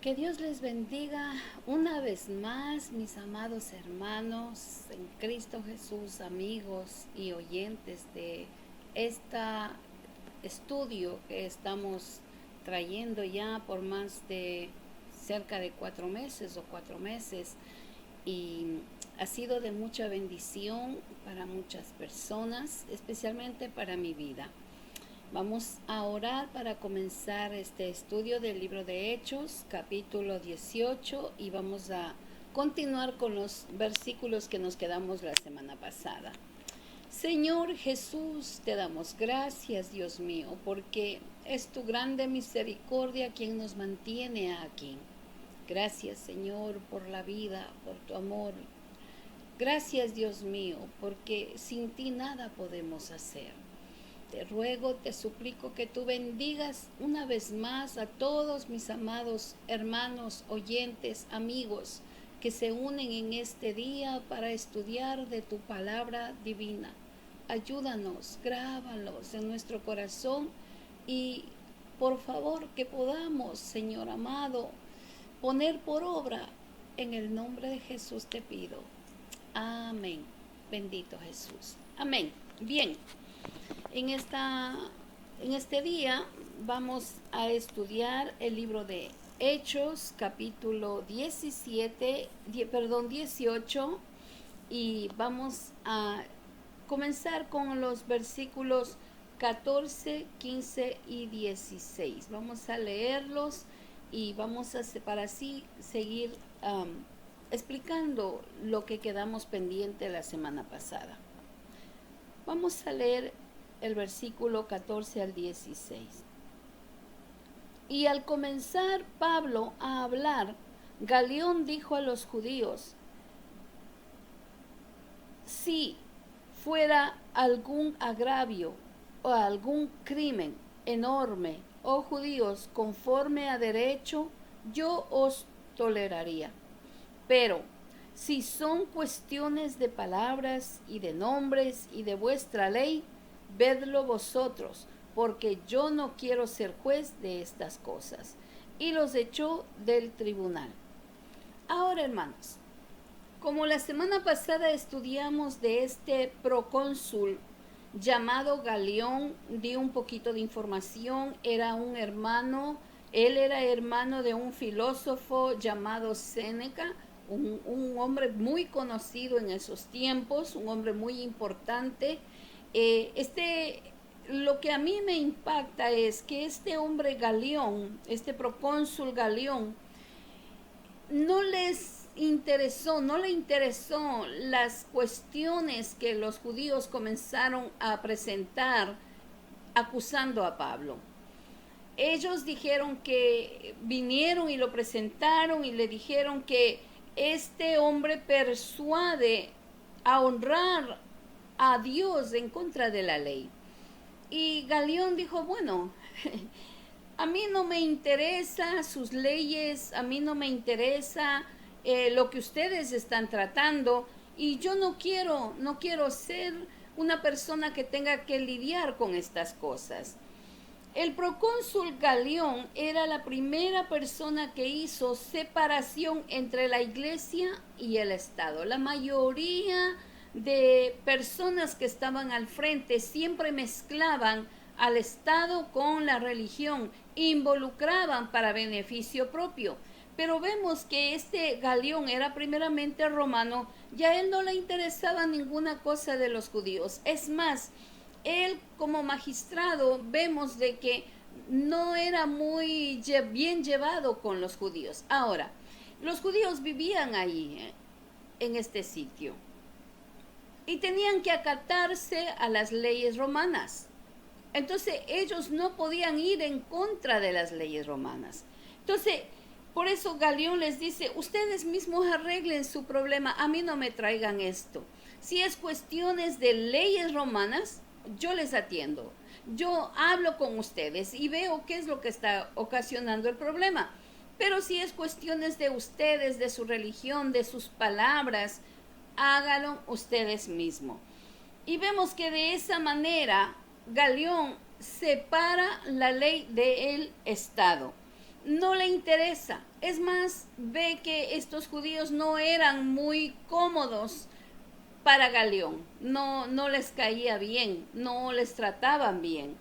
Que Dios les bendiga una vez más, mis amados hermanos en Cristo Jesús, amigos y oyentes de este estudio que estamos trayendo ya por más de cerca de 4 meses y ha sido de mucha bendición para muchas personas, especialmente para mi vida. Vamos a orar para comenzar este estudio del libro de Hechos, capítulo 18, y vamos a continuar con los versículos que nos quedamos la semana pasada. Señor Jesús, te damos gracias, Dios mío, porque es tu grande misericordia quien nos mantiene aquí. Gracias, Señor, por la vida, por tu amor. Gracias, Dios mío, porque sin ti nada podemos hacer. Te ruego, te suplico que tú bendigas una vez más a todos mis amados hermanos, oyentes, amigos que se unen en este día para estudiar de tu palabra divina. Ayúdanos, grábalos en nuestro corazón y por favor que podamos, Señor amado, poner por obra. En el nombre de Jesús te pido. Amén. Bendito Jesús. Amén. Bien. En este día vamos a estudiar el libro de Hechos, capítulo 18, y vamos a comenzar con los versículos 14, 15 y 16. Vamos a leerlos y vamos a para así seguir explicando lo que quedamos pendiente la semana pasada. Vamos a leer el versículo 14 al 16. Y al comenzar Pablo a hablar, Galión dijo a los judíos: si fuera algún agravio o algún crimen enorme, oh judíos, conforme a derecho, yo os toleraría. Pero si son cuestiones de palabras y de nombres y de vuestra ley, vedlo vosotros, porque yo no quiero ser juez de estas cosas. Y los echó del tribunal. Ahora, hermanos, como la semana pasada estudiamos de este procónsul llamado Galión, di un poquito de información. Era un hermano, él era hermano de un filósofo llamado Séneca, un hombre muy conocido en esos tiempos, un hombre muy importante. Lo que a mí me impacta es que este hombre Galión, este procónsul Galión, no le interesó las cuestiones que los judíos comenzaron a presentar acusando a Pablo. Ellos dijeron que vinieron y lo presentaron y le dijeron que este hombre persuade a honrar a Dios en contra de la ley. Y Galión dijo, bueno, a mí no me interesa sus leyes, a mí no me interesa lo que ustedes están tratando, y yo no quiero ser una persona que tenga que lidiar con estas cosas. El procónsul Galión era la primera persona que hizo separación entre la iglesia y el Estado. La mayoría de personas que estaban al frente siempre mezclaban al Estado con la religión, involucraban para beneficio propio. Pero vemos que este Galión era primeramente romano, y a él no le interesaba ninguna cosa de los judíos. Es más, él como magistrado vemos de que no era muy bien llevado con los judíos. Ahora, los judíos vivían ahí, en este sitio, y tenían que acatarse a las leyes romanas. Entonces ellos no podían ir en contra de las leyes romanas. Entonces, por eso Galión les dice, ustedes mismos arreglen su problema, a mí no me traigan esto. Si es cuestiones de leyes romanas, yo les atiendo. Yo hablo con ustedes y veo qué es lo que está ocasionando el problema. Pero si es cuestiones de ustedes, de su religión, de sus palabras, háganlo ustedes mismos. Y vemos que de esa manera Galión separa la ley del Estado. no le interesa. Es más, ve que estos judíos no eran muy cómodos para Galión, no les caía bien, no les trataban bien.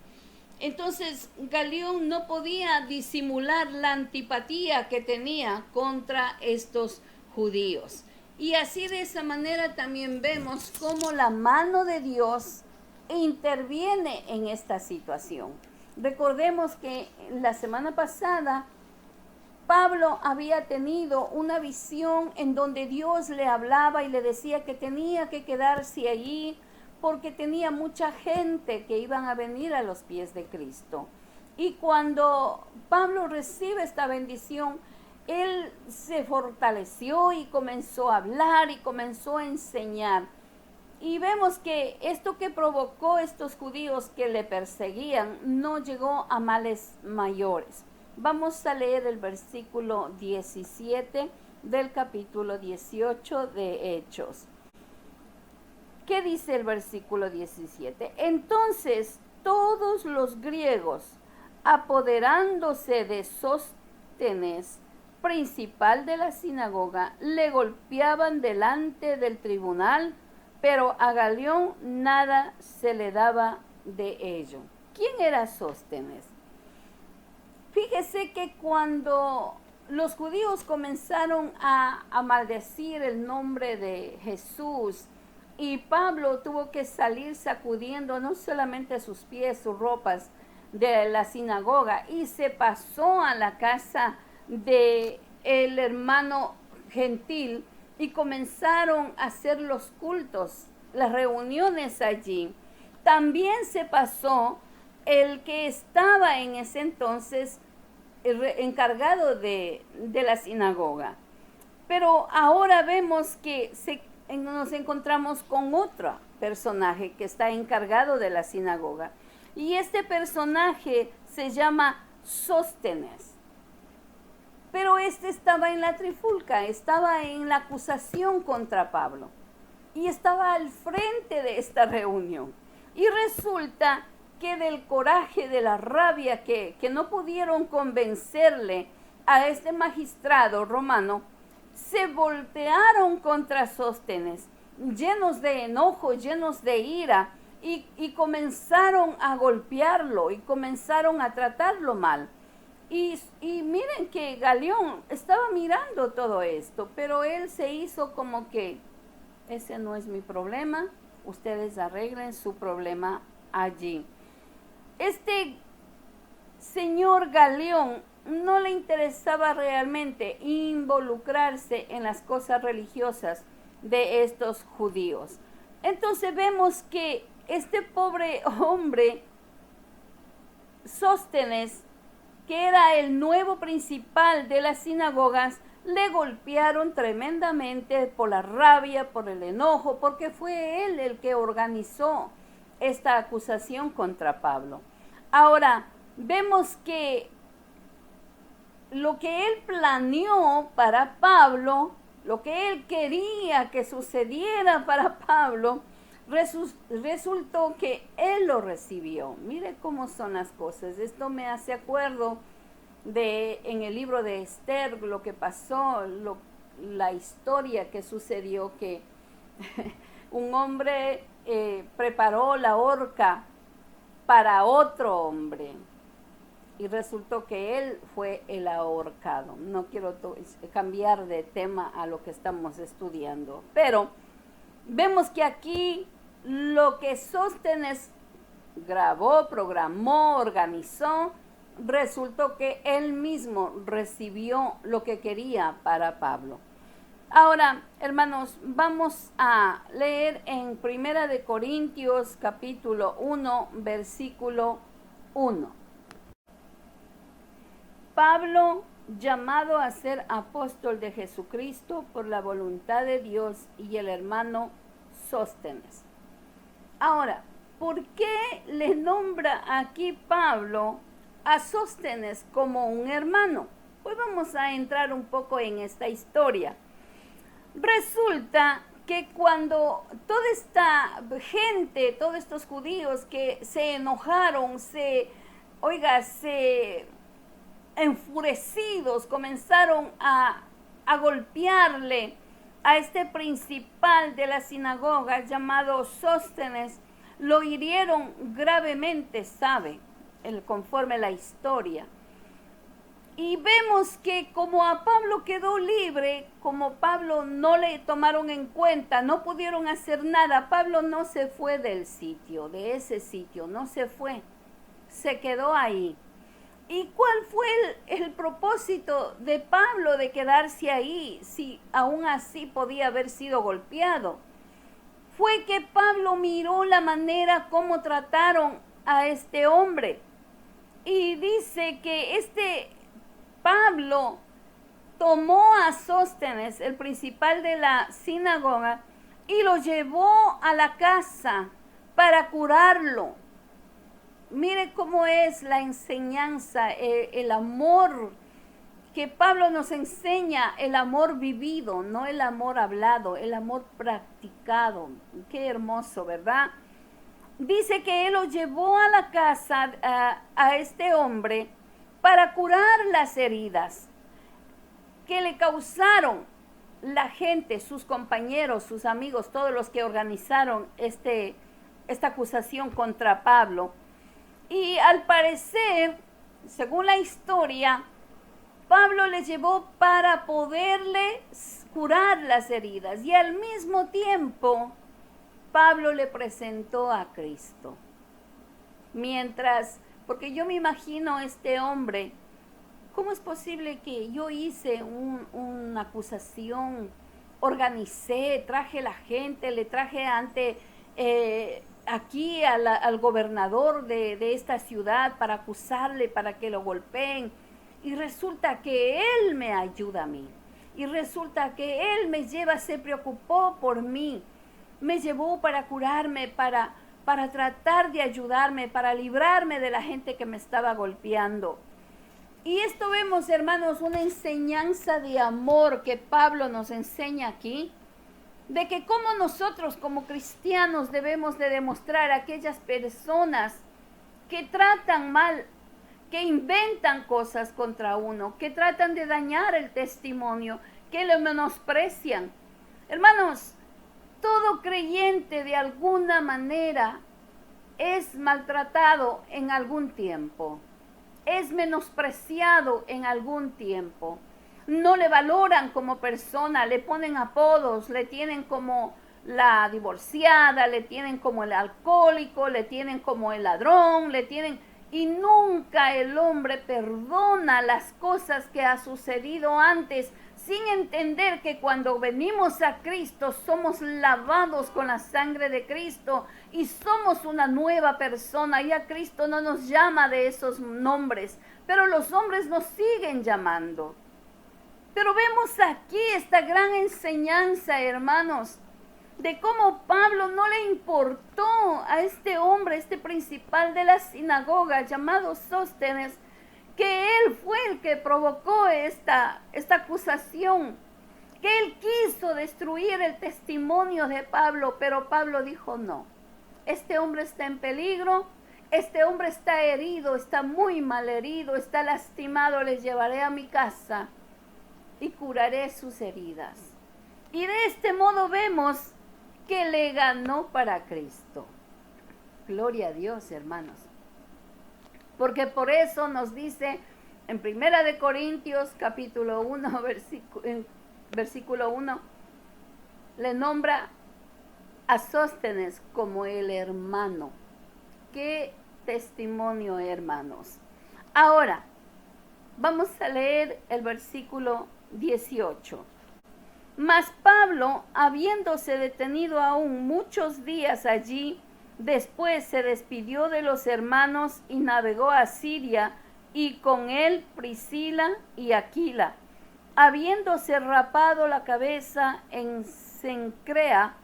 Entonces Galión no podía disimular la antipatía que tenía contra estos judíos. Y así de esa manera también vemos cómo la mano de Dios interviene en esta situación. Recordemos que la semana pasada Pablo había tenido una visión en donde Dios le hablaba y le decía que tenía que quedarse allí porque tenía mucha gente que iban a venir a los pies de Cristo. Y cuando Pablo recibe esta bendición, él se fortaleció y comenzó a hablar y comenzó a enseñar. Y vemos que esto que provocó estos judíos que le perseguían no llegó a males mayores. Vamos a leer el versículo 17 del capítulo 18 de Hechos. ¿Qué dice el versículo 17? Entonces todos los griegos, apoderándose de Sóstenes, principal de la sinagoga, le golpeaban delante del tribunal, pero a Galión nada se le daba de ello. ¿Quién era Sóstenes? Fíjese que cuando los judíos comenzaron a maldecir el nombre de Jesús y Pablo tuvo que salir sacudiendo no solamente sus pies, sus ropas de la sinagoga, y se pasó a la casa de el hermano gentil y comenzaron a hacer los cultos, las reuniones allí. También se pasó el que estaba en ese entonces encargado de la sinagoga. Pero ahora vemos que nos encontramos con otro personaje que está encargado de la sinagoga. Y este personaje se llama Sóstenes. Pero este estaba en la trifulca, estaba en la acusación contra Pablo. Y estaba al frente de esta reunión. Y resulta que del coraje, de la rabia que no pudieron convencerle a este magistrado romano, se voltearon contra Sóstenes, llenos de enojo, llenos de ira, y comenzaron a golpearlo y comenzaron a tratarlo mal. Y miren que Galión estaba mirando todo esto, pero él se hizo como que ese no es mi problema, ustedes arreglen su problema allí. Este señor Galión no le interesaba realmente involucrarse en las cosas religiosas de estos judíos. Entonces vemos que este pobre hombre, Sóstenes, que era el nuevo principal de las sinagogas, le golpearon tremendamente por la rabia, por el enojo, porque fue él el que organizó esta acusación contra Pablo. Ahora, vemos que lo que él planeó para Pablo, lo que él quería que sucediera para Pablo, resultó que él lo recibió. Mire cómo son las cosas. Esto me hace acuerdo de en el libro de Esther, lo que pasó, la historia que sucedió, que un hombre preparó la horca para otro hombre y resultó que él fue el ahorcado. No quiero cambiar de tema a lo que estamos estudiando, pero vemos que aquí lo que Sóstenes grabó, programó, organizó, resultó que él mismo recibió lo que quería para Pablo. Ahora, hermanos, vamos a leer en Primera de Corintios capítulo 1, versículo 1. Pablo, llamado a ser apóstol de Jesucristo por la voluntad de Dios, y el hermano Sóstenes. Ahora, ¿por qué le nombra aquí Pablo a Sóstenes como un hermano? Pues vamos a entrar un poco en esta historia. Resulta que cuando toda esta gente, todos estos judíos que se enojaron, se enfurecidos, comenzaron a golpearle a este principal de la sinagoga llamado Sóstenes. Lo hirieron gravemente, sabe, conforme la historia. Y vemos que como a Pablo quedó libre, como Pablo no le tomaron en cuenta, no pudieron hacer nada, Pablo no se fue del sitio, de ese sitio, no se fue, se quedó ahí. ¿Y cuál fue el propósito de Pablo de quedarse ahí si aún así podía haber sido golpeado? Fue que Pablo miró la manera como trataron a este hombre. Y dice que Pablo tomó a Sóstenes, el principal de la sinagoga, y lo llevó a la casa para curarlo. Mire cómo es la enseñanza, el amor que Pablo nos enseña, el amor vivido, no el amor hablado, el amor practicado. Qué hermoso, ¿verdad? Dice que él lo llevó a la casa a este hombre para curar las heridas que le causaron la gente, sus compañeros, sus amigos, todos los que organizaron esta acusación contra Pablo. Y al parecer, según la historia, Pablo les llevó para poderle curar las heridas y al mismo tiempo Pablo le presentó a Cristo. Porque yo me imagino este hombre, ¿cómo es posible que yo hice una acusación, organicé, traje la gente, le traje ante aquí al gobernador de esta ciudad para acusarle, para que lo golpeen? Y resulta que él me ayuda a mí. Y resulta que él me lleva, se preocupó por mí. Me llevó para curarme, para tratar de ayudarme, para librarme de la gente que me estaba golpeando. Y esto vemos, hermanos, una enseñanza de amor que Pablo nos enseña aquí, de que como nosotros como cristianos debemos de demostrar a aquellas personas que tratan mal, que inventan cosas contra uno, que tratan de dañar el testimonio, que lo menosprecian. Hermanos, todo creyente de alguna manera es maltratado en algún tiempo, es menospreciado en algún tiempo. No le valoran como persona, le ponen apodos, le tienen como la divorciada, le tienen como el alcohólico, le tienen como el ladrón, y nunca el hombre perdona las cosas que ha sucedido antes, sin entender que cuando venimos a Cristo somos lavados con la sangre de Cristo y somos una nueva persona. Ya Cristo no nos llama de esos nombres, pero los hombres nos siguen llamando. Pero vemos aquí esta gran enseñanza, hermanos, de cómo Pablo no le importó a este hombre, este principal de la sinagoga llamado Sóstenes, que él fue el que provocó esta acusación, que él quiso destruir el testimonio de Pablo, pero Pablo dijo no, este hombre está en peligro, este hombre está herido, está muy mal herido, está lastimado, les llevaré a mi casa y curaré sus heridas. Y de este modo vemos que le ganó para Cristo. Gloria a Dios, hermanos. Porque por eso nos dice en 1 Corintios capítulo 1, versículo 1, le nombra a Sóstenes como el hermano. Qué testimonio, hermanos. Ahora, vamos a leer el versículo 18. Mas Pablo, habiéndose detenido aún muchos días allí, después se despidió de los hermanos y navegó a Siria, y con él Priscila y Aquila, habiéndose rapado la cabeza en Cencrea,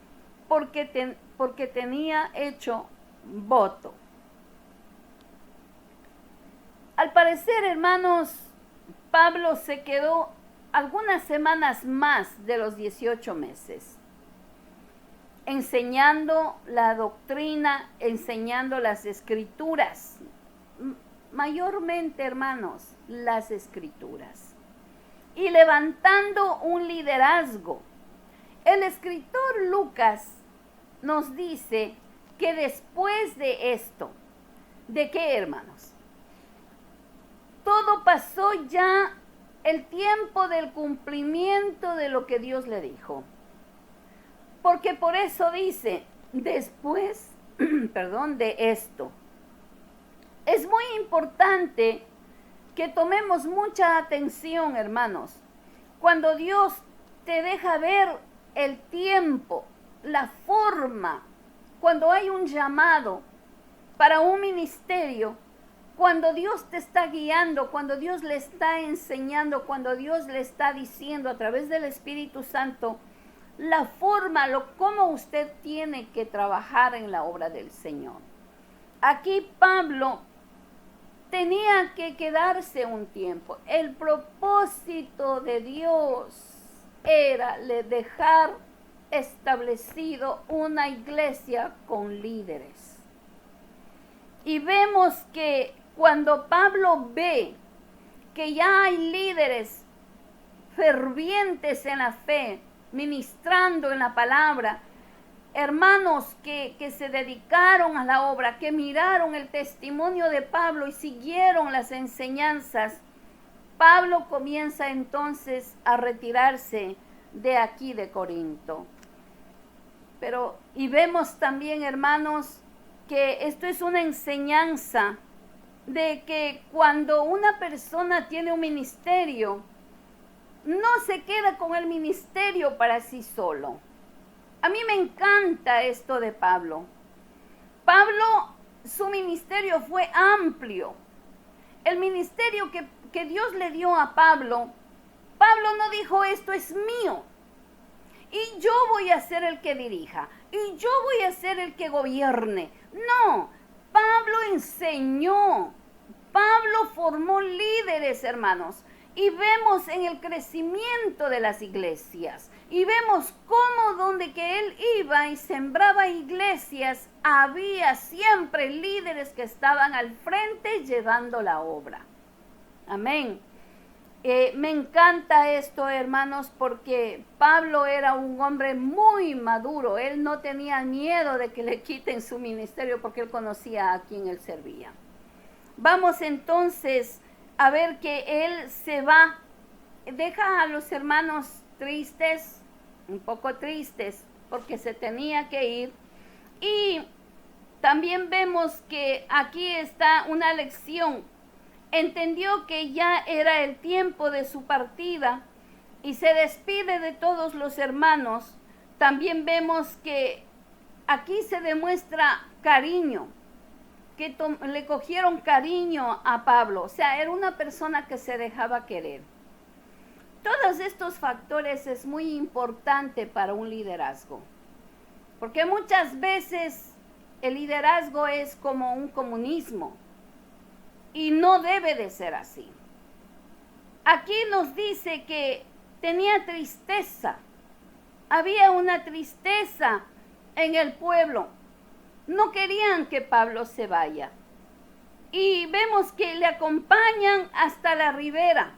porque tenía hecho voto. Al parecer, hermanos, Pablo se quedó algunas semanas más de los 18 meses, enseñando la doctrina, enseñando las escrituras. mayormente, hermanos, las Escrituras y levantando un liderazgo. El escritor Lucas nos dice que después de esto, ¿de qué, hermanos? Todo pasó ya el tiempo del cumplimiento de lo que Dios le dijo. Porque por eso dice, después, de esto. Es muy importante que tomemos mucha atención, hermanos, cuando Dios te deja ver el tiempo, la forma, cuando hay un llamado para un ministerio, cuando Dios te está guiando, cuando Dios le está enseñando, cuando Dios le está diciendo a través del Espíritu Santo, la forma, cómo usted tiene que trabajar en la obra del Señor. Aquí Pablo tenía que quedarse un tiempo. El propósito de Dios era dejar establecido una iglesia con líderes. Y vemos que cuando Pablo ve que ya hay líderes fervientes en la fe, ministrando en la palabra, hermanos que se dedicaron a la obra, que miraron el testimonio de Pablo y siguieron las enseñanzas, Pablo comienza entonces a retirarse de aquí de Corinto. Y vemos también, hermanos, que esto es una enseñanza de que cuando una persona tiene un ministerio, no se queda con el ministerio para sí solo. A mí me encanta esto de Pablo. Pablo, su ministerio fue amplio. El ministerio que Dios le dio a Pablo, Pablo no dijo, esto es mío, y yo voy a ser el que dirija, y yo voy a ser el que gobierne. No, Pablo enseñó, Pablo formó líderes, hermanos, y vemos en el crecimiento de las iglesias, y vemos cómo donde que él iba y sembraba iglesias, había siempre líderes que estaban al frente llevando la obra. Amén. Me encanta esto, hermanos, porque Pablo era un hombre muy maduro. Él no tenía miedo de que le quiten su ministerio porque él conocía a quien él servía. Vamos entonces a ver que él se va, deja a los hermanos tristes, un poco tristes, porque se tenía que ir. Y también vemos que aquí está una lección. Entendió que ya era el tiempo de su partida y se despide de todos los hermanos. También vemos que aquí se demuestra cariño, que le cogieron cariño a Pablo. O sea, era una persona que se dejaba querer. Todos estos factores es muy importante para un liderazgo, porque muchas veces el liderazgo es como un comunismo y no debe de ser así. Aquí nos dice que tenía tristeza, había una tristeza en el pueblo, no querían que Pablo se vaya. Y vemos que le acompañan hasta la ribera.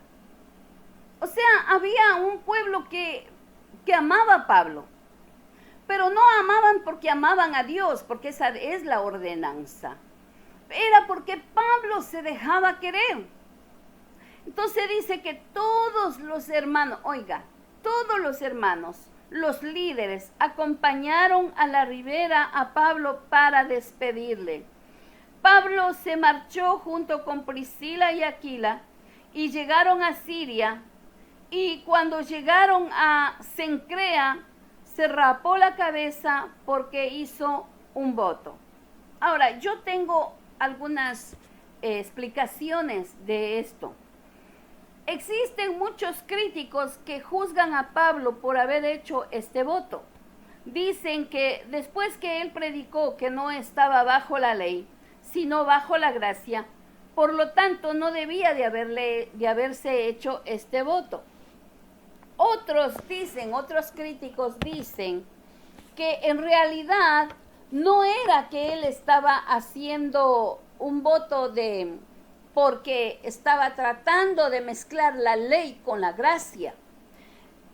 O sea, había un pueblo que amaba a Pablo, pero no amaban porque amaban a Dios, porque esa es la ordenanza. Era porque Pablo se dejaba querer. Entonces dice que todos los hermanos, todos los hermanos, los líderes, acompañaron a la ribera a Pablo para despedirle. Pablo se marchó junto con Priscila y Aquila y llegaron a Siria. Y cuando llegaron a Cencrea, se rapó la cabeza porque hizo un voto. Ahora, yo tengo algunas explicaciones de esto. Existen muchos críticos que juzgan a Pablo por haber hecho este voto. Dicen que después que él predicó que no estaba bajo la ley, sino bajo la gracia, por lo tanto no debía de haberse hecho este voto. Otros críticos dicen que en realidad no era que él estaba haciendo un voto de porque estaba tratando de mezclar la ley con la gracia.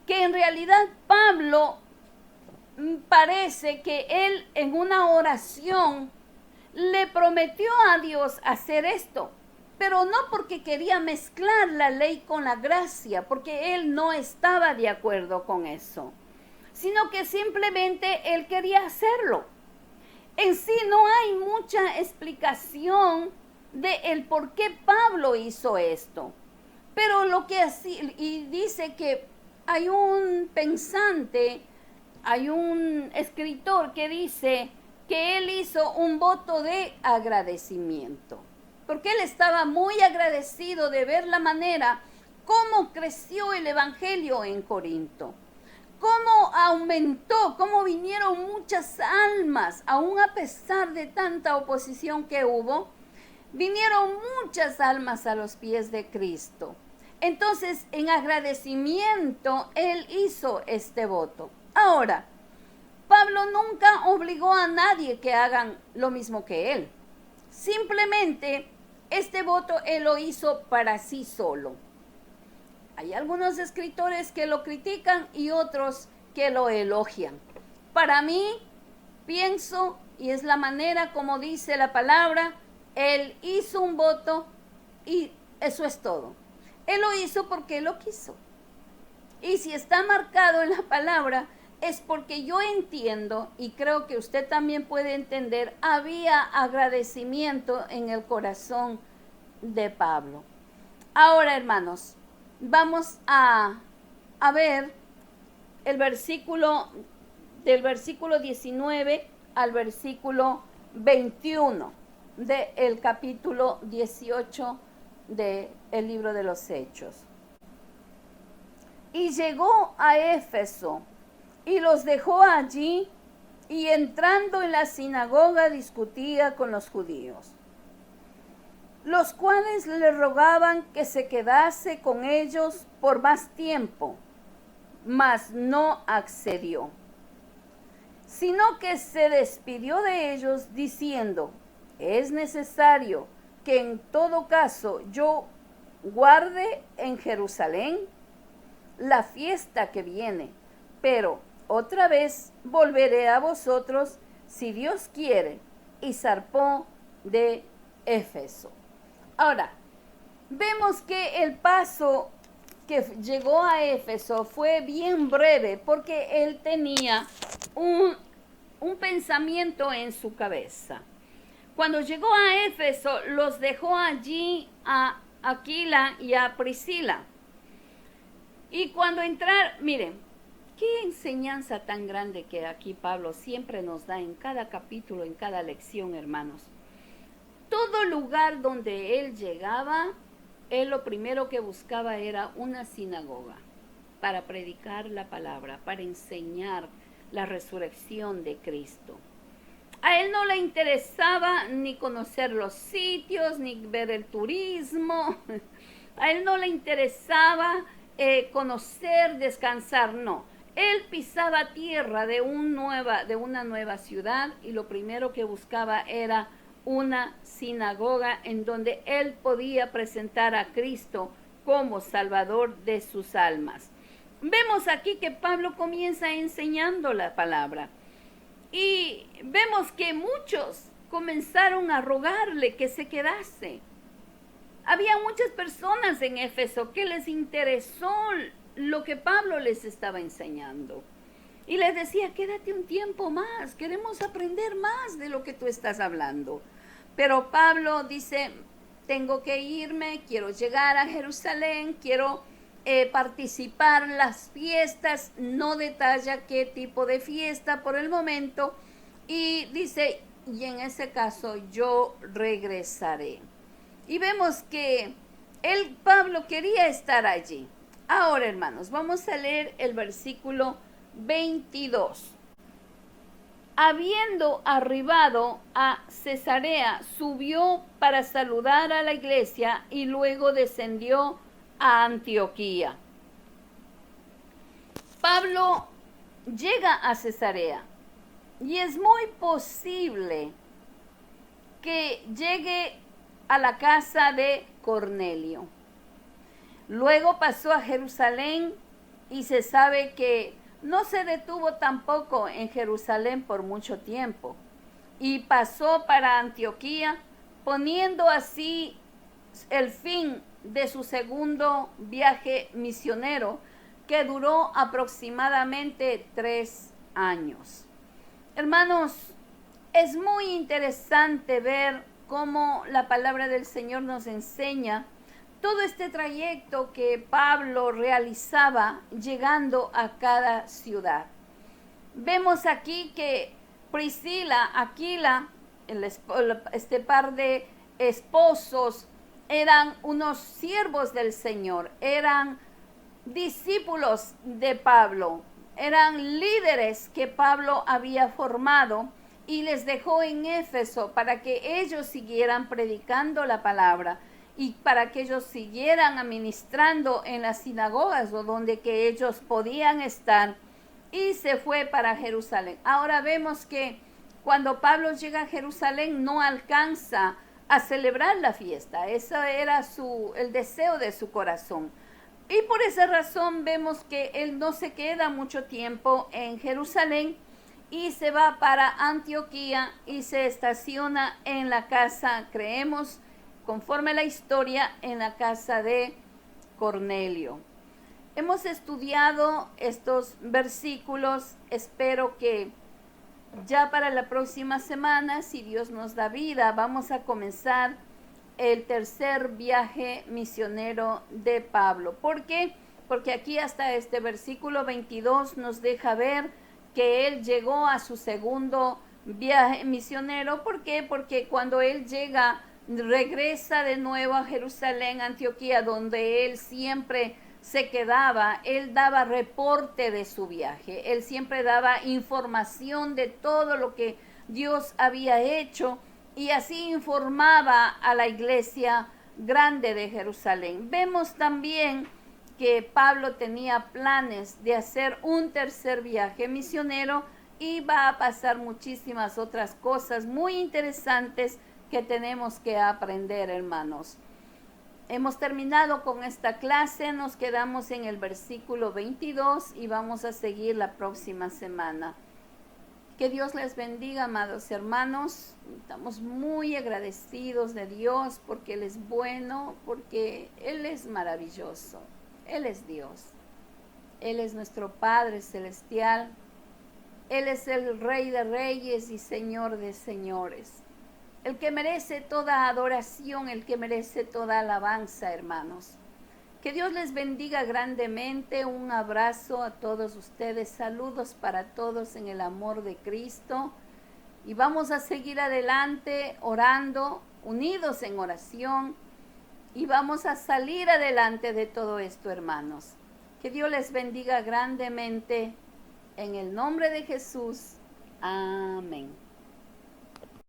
Que en realidad Pablo parece que él en una oración le prometió a Dios hacer esto, pero no porque quería mezclar la ley con la gracia, porque él no estaba de acuerdo con eso, sino que simplemente él quería hacerlo. En sí no hay mucha explicación de el por qué Pablo hizo esto, pero lo que así, y dice que hay un pensante, hay un escritor que dice que él hizo un voto de agradecimiento, porque él estaba muy agradecido de ver la manera cómo creció el evangelio en Corinto, cómo aumentó, cómo vinieron muchas almas, aún a pesar de tanta oposición que hubo, vinieron muchas almas a los pies de Cristo. Entonces, en agradecimiento, él hizo este voto. Ahora, Pablo nunca obligó a nadie que hagan lo mismo que él. Simplemente, este voto él lo hizo para sí solo. Hay algunos escritores que lo critican y otros que lo elogian. Para mí, pienso, y es la manera como dice la palabra, él hizo un voto y eso es todo. Él lo hizo porque lo quiso. Y si está marcado en la palabra, es porque yo entiendo, y creo que usted también puede entender, había agradecimiento en el corazón de Pablo. Ahora, hermanos, vamos a ver el versículo, del versículo 19 al versículo 21 del capítulo 18 del libro de los Hechos. Y llegó a Éfeso y los dejó allí, y entrando en la sinagoga discutía con los judíos, los cuales le rogaban que se quedase con ellos por más tiempo, mas no accedió, sino que se despidió de ellos diciendo: es necesario que en todo caso yo guarde en Jerusalén la fiesta que viene, pero otra vez volveré a vosotros si Dios quiere. Y zarpó de Éfeso. Ahora, vemos que el paso que llegó a Éfeso fue bien breve, porque él tenía un pensamiento en su cabeza. Cuando llegó a Éfeso, los dejó allí a Aquila y a Priscila. Y cuando entraron, miren, qué enseñanza tan grande que aquí Pablo siempre nos da en cada capítulo, en cada lección, hermanos. Todo lugar donde él llegaba, él lo primero que buscaba era una sinagoga para predicar la palabra, para enseñar la resurrección de Cristo. A él no le interesaba ni conocer los sitios, ni ver el turismo. A él no le interesaba conocer, descansar, no. Él pisaba tierra de una nueva ciudad, y lo primero que buscaba era una sinagoga en donde él podía presentar a Cristo como Salvador de sus almas. Vemos aquí que Pablo comienza enseñando la palabra, y vemos que muchos comenzaron a rogarle que se quedase. Había muchas personas en Éfeso que les interesó lo que Pablo les estaba enseñando. Y les decía: quédate un tiempo más, queremos aprender más de lo que tú estás hablando. Pero Pablo dice: tengo que irme, quiero llegar a Jerusalén, quiero participar en las fiestas. No detalla qué tipo de fiesta por el momento. Y dice: y en ese caso yo regresaré. Y vemos que Pablo quería estar allí. Ahora, hermanos, vamos a leer el versículo 22. Habiendo arribado a Cesarea, subió para saludar a la iglesia y luego descendió a Antioquía. Pablo llega a Cesarea y es muy posible que llegue a la casa de Cornelio. Luego pasó a Jerusalén y se sabe que no se detuvo tampoco en Jerusalén por mucho tiempo y pasó para Antioquía, poniendo así el fin de su segundo viaje misionero, que duró aproximadamente 3 años. Hermanos, es muy interesante ver cómo la palabra del Señor nos enseña todo este trayecto que Pablo realizaba llegando a cada ciudad. Vemos aquí que Priscila, Aquila, este par de esposos, eran unos siervos del Señor, eran discípulos de Pablo, eran líderes que Pablo había formado y les dejó en Éfeso para que ellos siguieran predicando la palabra y para que ellos siguieran administrando en las sinagogas o donde que ellos podían estar, y se fue para Jerusalén. Ahora vemos que cuando Pablo llega a Jerusalén no alcanza a celebrar la fiesta. Eso era el deseo de su corazón. Y por esa razón vemos que él no se queda mucho tiempo en Jerusalén y se va para Antioquía y se estaciona en la casa, creemos, conforme a la historia, en la casa de Cornelio. Hemos estudiado estos versículos. Espero que ya para la próxima semana, si Dios nos da vida, vamos a comenzar el tercer viaje misionero de Pablo. ¿Por qué? Porque aquí hasta este versículo 22 nos deja ver que él llegó a su segundo viaje misionero. ¿Por qué? Porque cuando él llega, regresa de nuevo a Jerusalén, Antioquía, donde él siempre se quedaba, él daba reporte de su viaje, él siempre daba información de todo lo que Dios había hecho y así informaba a la iglesia grande de Jerusalén. Vemos también que Pablo tenía planes de hacer un tercer viaje misionero y va a pasar muchísimas otras cosas muy interesantes que tenemos que aprender, hermanos. Hemos terminado con esta clase, nos quedamos en el versículo 22 y vamos a seguir la próxima semana. Que Dios les bendiga, amados hermanos. Estamos muy agradecidos de Dios porque Él es bueno, porque Él es maravilloso. Él es Dios. Él es nuestro Padre celestial. Él es el Rey de reyes y Señor de señores. El que merece toda adoración, el que merece toda alabanza, hermanos. Que Dios les bendiga grandemente. Un abrazo a todos ustedes. Saludos para todos en el amor de Cristo. Y vamos a seguir adelante orando, unidos en oración. Y vamos a salir adelante de todo esto, hermanos. Que Dios les bendiga grandemente. En el nombre de Jesús. Amén.